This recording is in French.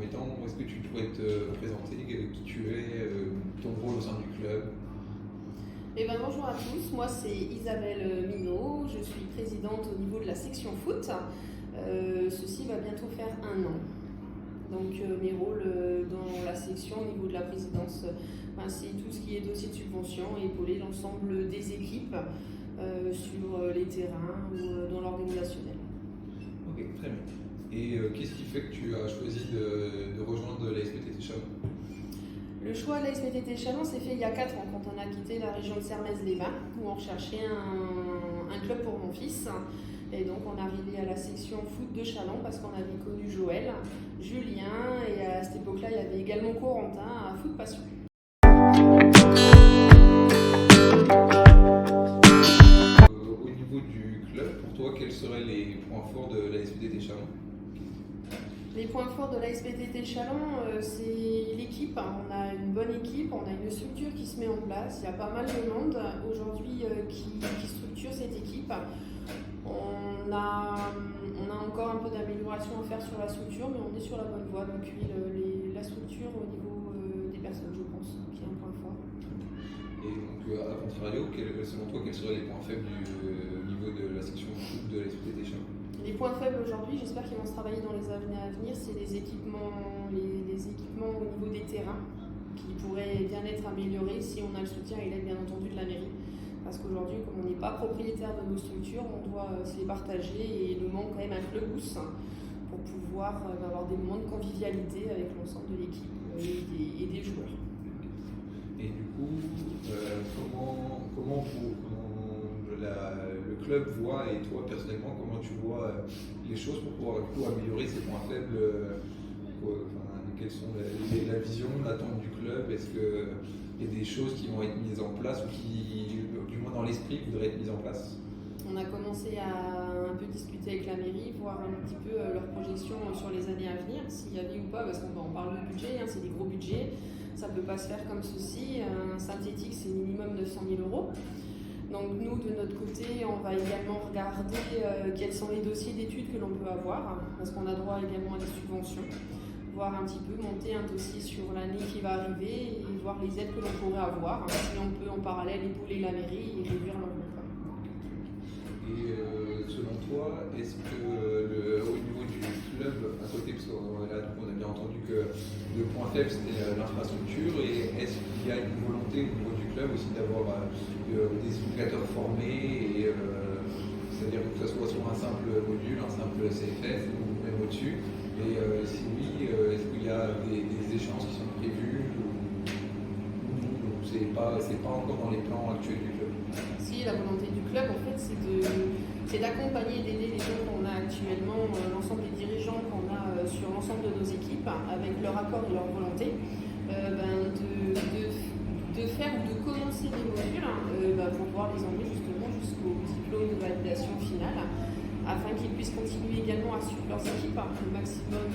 premier temps, est-ce que tu pourrais te présenter qui tu es, ton rôle au sein du club? Bonjour à tous, moi c'est Isabelle Minot, je suis présidente au niveau de la section foot. Ceci va bientôt faire 1 an. Donc mes rôles dans la section au niveau de la présidence, c'est tout ce qui est dossier de subvention et épauler l'ensemble des équipes sur les terrains ou dans l'organisationnel. Ok, très bien. Et qu'est-ce qui fait que tu as choisi de rejoindre la SPTT Chalon? Le choix de la SPTT Chalon s'est fait il y a 4 ans quand on a quitté la région de Sermaize-les-Bains où on recherchait un club pour mon fils. Et donc on est arrivé à la section foot de Chalon parce qu'on avait connu Joël, Julien et à cette époque-là il y avait également Corentin à Foot Passion. Au niveau du club, pour toi, quels seraient les points forts de la SPTT Chalon? Les points forts de la SPTT Chalon, c'est l'équipe. On a une bonne équipe, on a une structure qui se met en place. Il y a pas mal de monde aujourd'hui qui structure cette équipe. On a encore un peu d'amélioration à faire sur la structure, mais on est sur la bonne voie depuis la structure au niveau des personnes, je pense, qui est un point fort. Et donc, à contrario, selon toi, quels seraient les points faibles au niveau de la section foot de la SPTT Chalon? Les points faibles aujourd'hui, j'espère qu'ils vont se travailler dans les années à venir, c'est les équipements au niveau des terrains qui pourraient bien être améliorés si on a le soutien et l'aide bien entendu de la mairie. Parce qu'aujourd'hui, comme on n'est pas propriétaire de nos structures, on doit se les partager et il nous manque quand même un clubhouse pour pouvoir avoir des moments de convivialité avec l'ensemble de l'équipe et des joueurs. Et du coup, comment le club voit, et toi personnellement, comment tu vois les choses pour pouvoir du coup, améliorer ces points faibles? Quelles sont la vision, l'attente du club? Est-ce qu'il y a des choses qui vont être mises en place ou qui, du moins dans l'esprit, voudraient être mises en place? On a commencé à un peu discuter avec la mairie, voir un petit peu leurs projections sur les années à venir, s'il y avait ou pas, parce qu'on parle de budget, c'est des gros budgets, ça ne peut pas se faire comme ceci. Un synthétique, c'est minimum 900 000 €. Donc nous, de notre côté, on va également regarder quels sont les dossiers d'études que l'on peut avoir, parce qu'on a droit également à des subventions, voir un petit peu monter un dossier sur l'année qui va arriver et voir les aides que l'on pourrait avoir, si on peut en parallèle épauler la mairie et réduire l'enveloppe. Et selon toi, est-ce que au niveau du club, à côté, parce qu'on a bien entendu que le point faible c'était l'infrastructure, et est-ce qu'il y a une volonté au niveau du club aussi d'avoir des éducateurs formés, c'est-à-dire que ce soit sur un simple module, un simple CFF ou même au-dessus? Et si oui, est-ce qu'il y a des échéances qui sont prévues ou c'est pas encore dans les plans actuels du club? Si, la volonté du club, en fait, c'est d'accompagner, d'aider les gens qu'on a actuellement, l'ensemble des dirigeants qu'on a sur l'ensemble de nos équipes, avec leur accord et leur volonté, de faire ou de commencer des modules pour pouvoir les emmener justement jusqu'au diplôme de validation finale, afin qu'ils puissent continuer également à suivre leurs équipes le maximum